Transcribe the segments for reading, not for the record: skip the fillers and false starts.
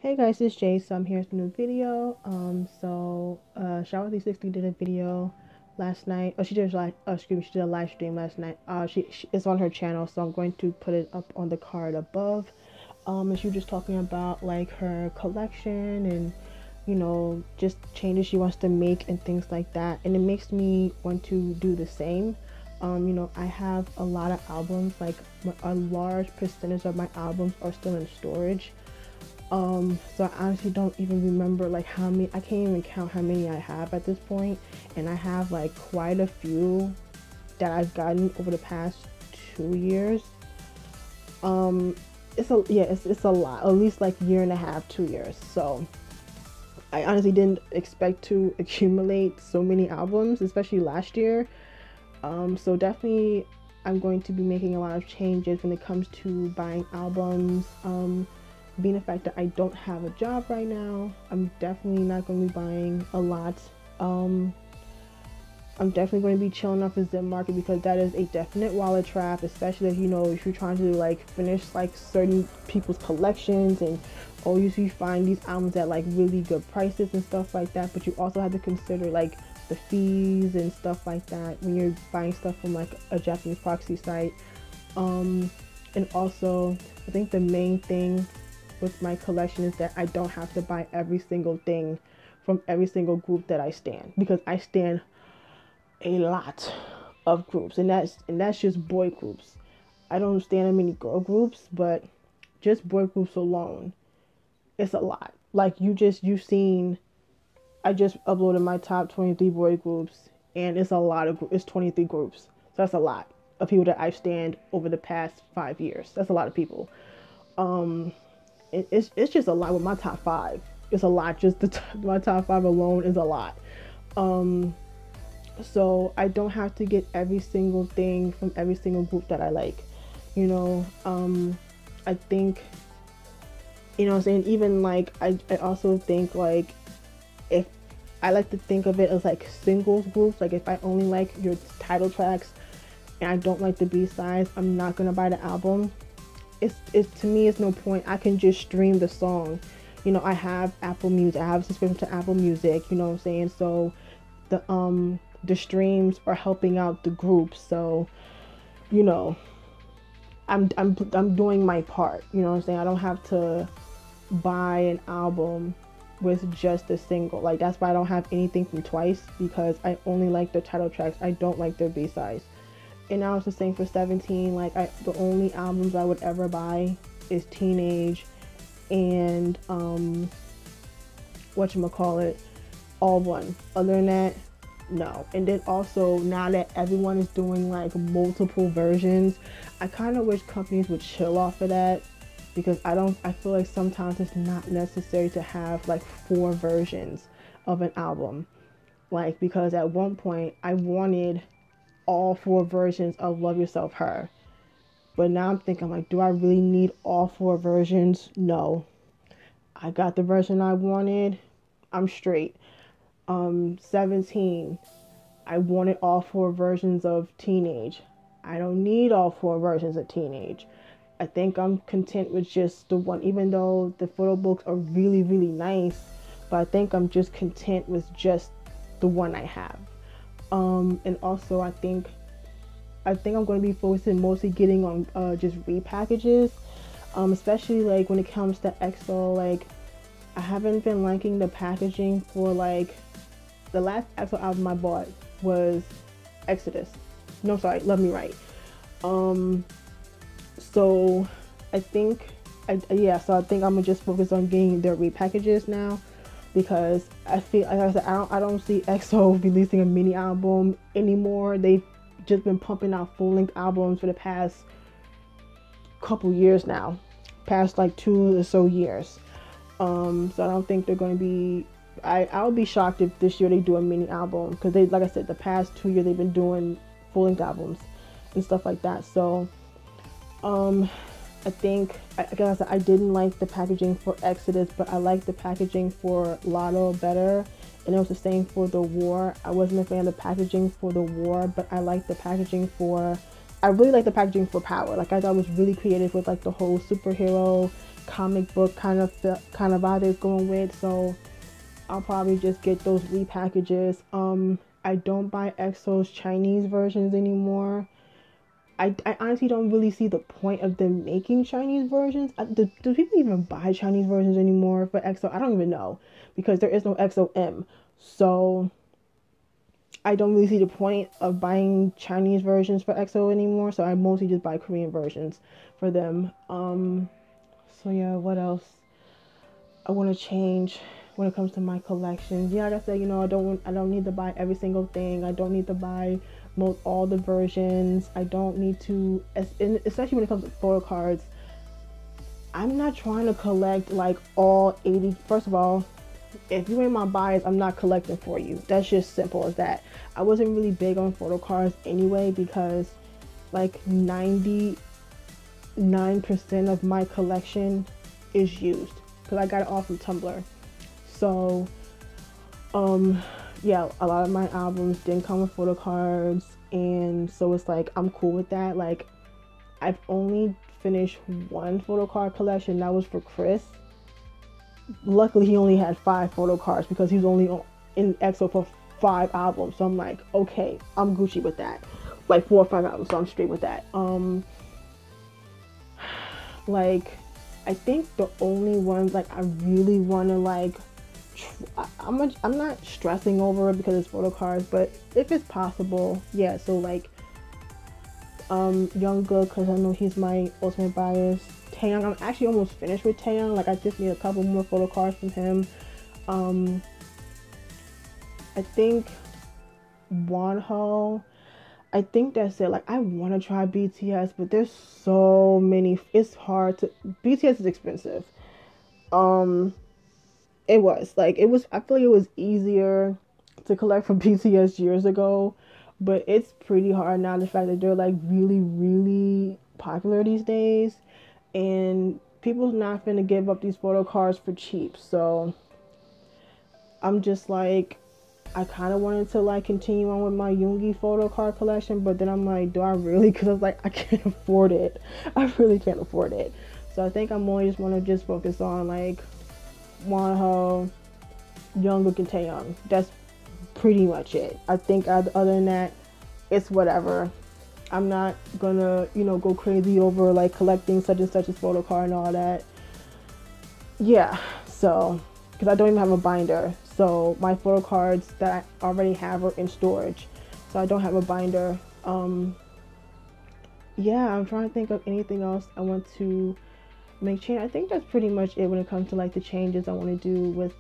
Hey guys, it's Jay. So I'm here with a new video. Shower 360 did a video last night. Oh, she did like, oh, excuse me, she did a live stream last night. She it's on her channel, so I'm going to put it up on the card above. And she was just talking about like her collection and just changes she wants to make and things like that. And it makes me want to do the same. I have a lot of albums. Like a large percentage of my albums are still in storage. So I honestly don't even remember like how many, I can't even count how many I have at this point. And I have like quite a few that I've gotten over the past 2 years. Um, it's a lot, at least like year and a half, 2 years. So I honestly didn't expect to accumulate so many albums, especially last year. So definitely I'm going to be making a lot of changes when it comes to buying albums. Being the fact that I don't have a job right now, I'm definitely not going to be buying a lot. Um, I'm definitely going to be chilling off the Zip Market because that is a definite wallet trap, especially if you're trying to like finish like certain people's collections and you find these albums at like really good prices and stuff like that. But you also have to consider like the fees and stuff like that when you're buying stuff from like a Japanese proxy site. Um, and also, I think the main thing with my collection is that I don't have to buy every single thing from every single group that I stand, because I stand a lot of groups, and that's just boy groups. I don't stand in many girl groups, but just boy groups alone, it's a lot. Like you've seen, I just uploaded my top 23 boy groups, and it's a lot of it's 23 groups. So that's a lot of people that I've stand over the past 5 years. That's a lot of people. Um, it's just a lot with my top five. It's a lot. Just my top five alone is a lot. Um, so I don't have to get every single thing from every single group that I like. You know, I think I'm saying, even like I also think like, if I like to think of it as like singles groups. Like if I only like your title tracks and I don't like the B sides, I'm not gonna buy the album. It's to me, it's no point. I can just stream the song. I have Apple Music. I have a subscription to Apple Music. You know what I'm saying? So the streams are helping out the group. So you know I'm doing my part. You know what I'm saying? I don't have to buy an album with just a single. Like that's why I don't have anything from Twice, because I only like their title tracks. I don't like their B sides. And I was just saying for 17, like the only albums I would ever buy is Teenage and whatchamacallit, All One. Other than that, no. And then also, now that everyone is doing like multiple versions, I kind of wish companies would chill off of that, because I feel like sometimes it's not necessary to have like four versions of an album. Like, because at one point I wanted all four versions of Love Yourself Her. But now I'm thinking, like, do I really need all four versions? No. I got the version I wanted. I'm straight. 17. I wanted all four versions of Teenage. I don't need all four versions of Teenage. I think I'm content with just the one, even though the photo books are really, really nice. But I think I'm just content with just the one I have. And also, I think I'm going to be focusing mostly getting on just repackages, especially like when it comes to EXO. Like I haven't been liking the packaging for like the last EXO album I bought was Exodus. No, sorry, Love Me Right. Um, so I think so I think I'm gonna just focus on getting their repackages now, because I feel like I said, I don't see EXO releasing a mini album anymore. They've just been pumping out full length albums for the past couple years now, past like 2 or so years. So I don't think they're going to be. I'll be shocked if this year they do a mini album, because they, like I said, the past 2 years they've been doing full length albums and stuff like that. So um, I think, like I said, I didn't like the packaging for Exodus, but I liked the packaging for Lotto better. And it was the same for The War. I wasn't a fan of the packaging for The War, but I liked the packaging for. I really like the packaging for Power. Like I thought it was really creative with like the whole superhero comic book kind of vibe they're going with. So I'll probably just get those repackages. I don't buy EXO's Chinese versions anymore. I honestly don't really see the point of them making Chinese versions. Do people even buy Chinese versions anymore for EXO? I don't even know, because there is no EXO-M. So I don't really see the point of buying Chinese versions for EXO anymore. So I mostly just buy Korean versions for them. So yeah, what else I want to change when it comes to my collections? Yeah, like I said, you know, I don't need to buy every single thing. I don't need to buy all the versions. I don't need to, especially when it comes to photo cards. I'm not trying to collect like all 80. First of all, if you ain't my bias, I'm not collecting for you. That's just simple as that. I wasn't really big on photo cards anyway, because like 99% of my collection is used, because I got it all from Tumblr. So yeah, a lot of my albums didn't come with photo cards, and so it's like I'm cool with that. Like, I've only finished one photo card collection. That was for Chris. Luckily, he only had 5 photo cards, because he was only in EXO for 5 albums. So I'm like, okay, I'm Gucci with that. Like 4 or 5 albums, so I'm straight with that. Like, I think the only ones like I really want to like, I'm not stressing over it because it's photo cards, but if it's possible, yeah. So like, Jungkook, because I know he's my ultimate bias. Taeyang, I'm actually almost finished with Taeyang. Like, I just need a couple more photo cards from him. I think Wonho, I think that's it. Like, I want to try BTS, but there's so many. It's hard to. BTS is expensive. It was. I feel like it was easier to collect from BTS years ago, but it's pretty hard now. The fact that they're like really, really popular these days, and people's not finna give up these photo cards for cheap. So I'm just like, I kind of wanted to like continue on with my Yoongi photo card collection, but then I'm like, do I really? Because I was like, I can't afford it. I really can't afford it. So I think I'm only just want to just focus on like Wonho, Jungkook, and Taeyang. That's pretty much it. I think other than that, it's whatever. I'm not gonna, you know, go crazy over like collecting such and such a photo card and all that. Yeah, so because I don't even have a binder, so my photo cards that I already have are in storage, so I don't have a binder. Yeah, I'm trying to think of anything else I want to make change. I think that's pretty much it when it comes to like the changes I want to do with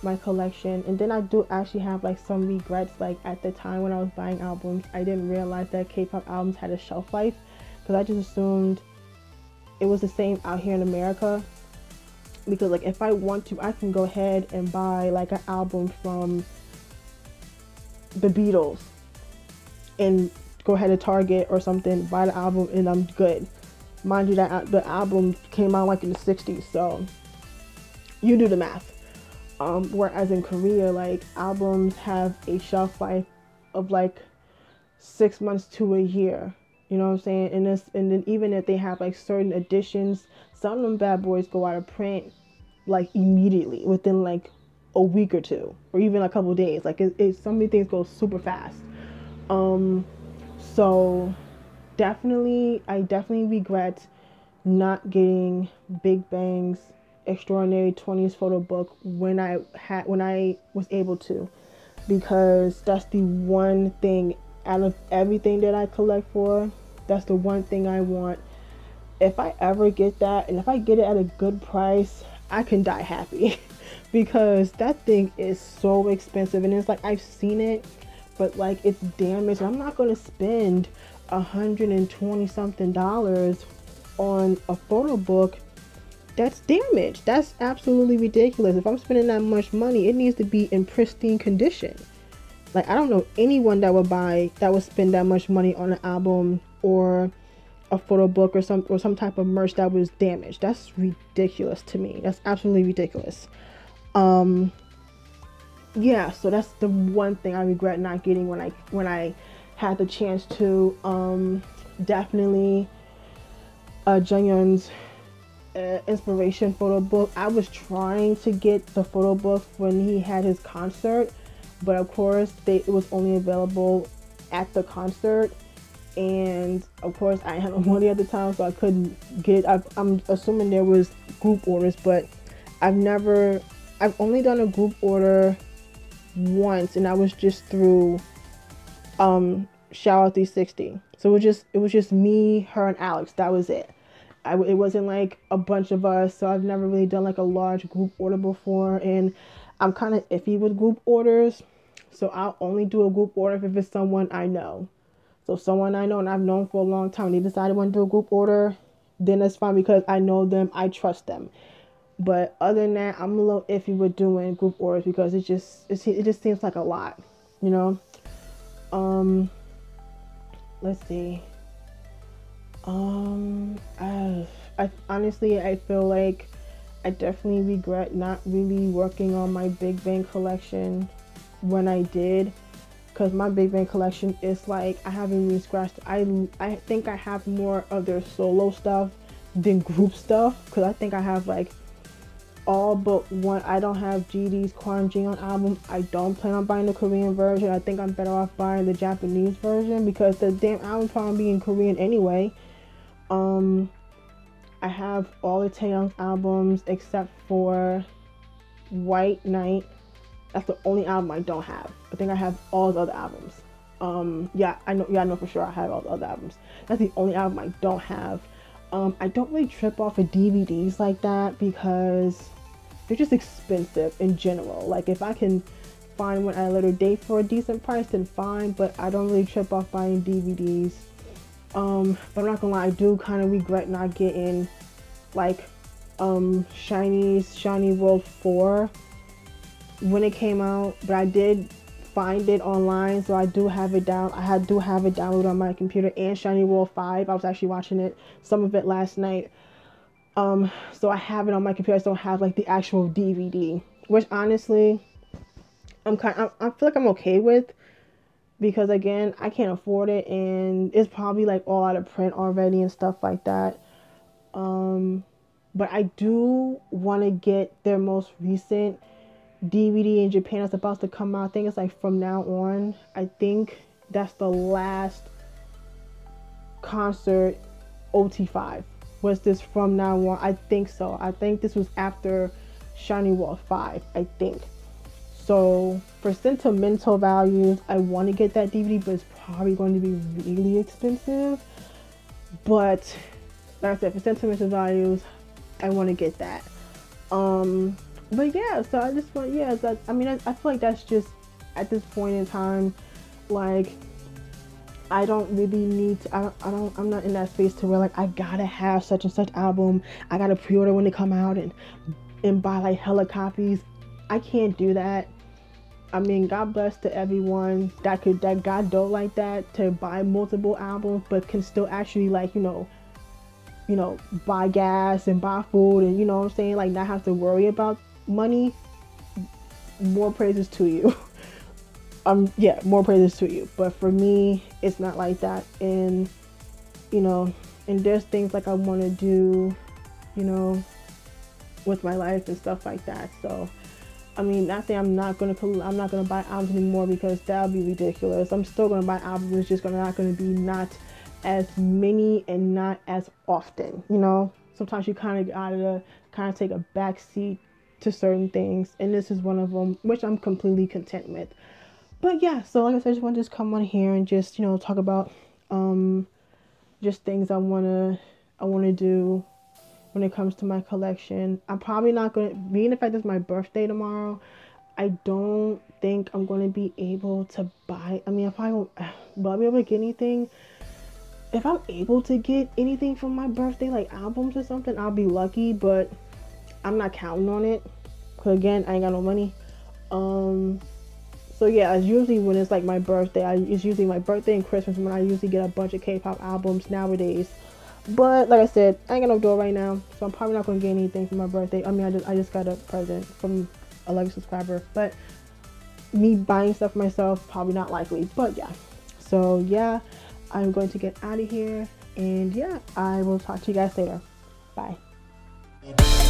my collection. And then I do actually have like some regrets. Like, at the time when I was buying albums, I didn't realize that K-pop albums had a shelf life, because I just assumed it was the same out here in America. Because like, if I want to, I can go ahead and buy like an album from the Beatles and go ahead to Target or something, buy the album, and I'm good. Mind you, that the album came out like in the 60s, so you do the math. Whereas in Korea, like, albums have a shelf life of like 6 months to a year. You know what I'm saying? And then even if they have like certain editions, some of them bad boys go out of print like immediately, within like a week or two, or even a couple days. Like, so many things go super fast. So I definitely regret not getting Big Bang's Extraordinary 20s photo book when I was able to, because that's the one thing out of everything that I collect for, that's the one thing I want. If I ever get that, and if I get it at a good price, I can die happy because that thing is so expensive, and it's like, I've seen it, but like, it's damaged. I'm not going to spend $120 something on a photo book that's damaged. That's absolutely ridiculous. If I'm spending that much money, it needs to be in pristine condition. Like, I don't know anyone that would spend that much money on an album or a photo book or some type of merch that was damaged. That's ridiculous to me. That's absolutely ridiculous. Yeah, so that's the one thing I regret not getting when I had the chance to. Definitely Junghyun's inspiration photo book. I was trying to get the photo book when he had his concert, but of course it was only available at the concert, and of course I had no money at the time, so I couldn't get it. I'm assuming there was group orders, but I've only done a group order once, and that was just through Shower 360. So it was just me, her, and Alex. That was it. It wasn't like a bunch of us, so I've never really done like a large group order before, and I'm kind of iffy with group orders, so I'll only do a group order if it's someone I know. So someone I know and I've known for a long time, they decide I want to do a group order, then that's fine because I know them, I trust them. But other than that, I'm a little iffy with doing group orders because it just seems like a lot, you know. Let's see. I honestly, I feel like I definitely regret not really working on my Big Bang collection when I did, because my Big Bang collection is like, I haven't even scratched. I think I have more of their solo stuff than group stuff, because I think I have like all but one. I don't have GD's Kwan Jin album. I don't plan on buying the Korean version. I think I'm better off buying the Japanese version because the damn album probably be in Korean anyway. I have all the Taeyong's albums except for White Night. That's the only album I don't have. I think I have all the other albums. I know for sure I have all the other albums. That's the only album I don't have. I don't really trip off of DVDs like that because they're just expensive in general. Like, if I can find one at a later date for a decent price, then fine, but I don't really trip off buying DVDs. But I'm not gonna lie, I do kind of regret not getting like Shiny World 4 when it came out, but I did find it online, so I do have it down. I do have it downloaded on my computer, and Shiny World 5. I was actually watching some of it last night. So I have it on my computer. I don't have like the actual DVD, which honestly, I feel like I'm okay with, because again, I can't afford it, and it's probably like all out of print already and stuff like that. But I do want to get their most recent DVD in Japan that's about to come out. I think it's like From Now On. I think that's the last concert. OT5 was this From Now On. I think so. I think this was after Shiny World 5, I think. So for sentimental values, I want to get that DVD, but it's probably going to be really expensive. But like I said, for sentimental values, I want to get that. But yeah, so I just want, I feel like that's just, at this point in time, like, I don't really need to, I'm not in that space to where like I gotta have such and such album, I gotta pre-order when they come out and buy like hella copies. I can't do that. I mean, God bless to everyone that got dough like that to buy multiple albums, but can still actually like, you know, buy gas and buy food and, you know what I'm saying, like not have to worry about money. More praises to you. More praises to you. But for me, it's not like that. And, and there's things like I want to do, with my life and stuff like that. So, I mean, not saying I'm not gonna buy albums anymore, because that would be ridiculous. I'm still gonna buy albums. It's just not gonna be not as many and not as often. Sometimes you kind of gotta take a back seat to certain things, and this is one of them, which I'm completely content with. But yeah, so like I said, I just want to come on here and just talk about just things I wanna do when it comes to my collection. I'm probably not gonna, being the fact it's my birthday tomorrow, I don't think I'm gonna be able to buy. I mean, I probably won't, but I'll be able to get anything. If I'm able to get anything for my birthday, like albums or something, I'll be lucky, but I'm not counting on it, because again, I ain't got no money. So yeah, it's usually when it's like my birthday. It's usually my birthday and Christmas when I usually get a bunch of K-pop albums nowadays. But like I said, I ain't got no dough right now, so I'm probably not gonna get anything for my birthday. I mean, I just got a present from a lovely subscriber, but me buying stuff for myself, probably not likely. But yeah, so yeah, I'm going to get out of here, and yeah, I will talk to you guys later. Bye. Bye.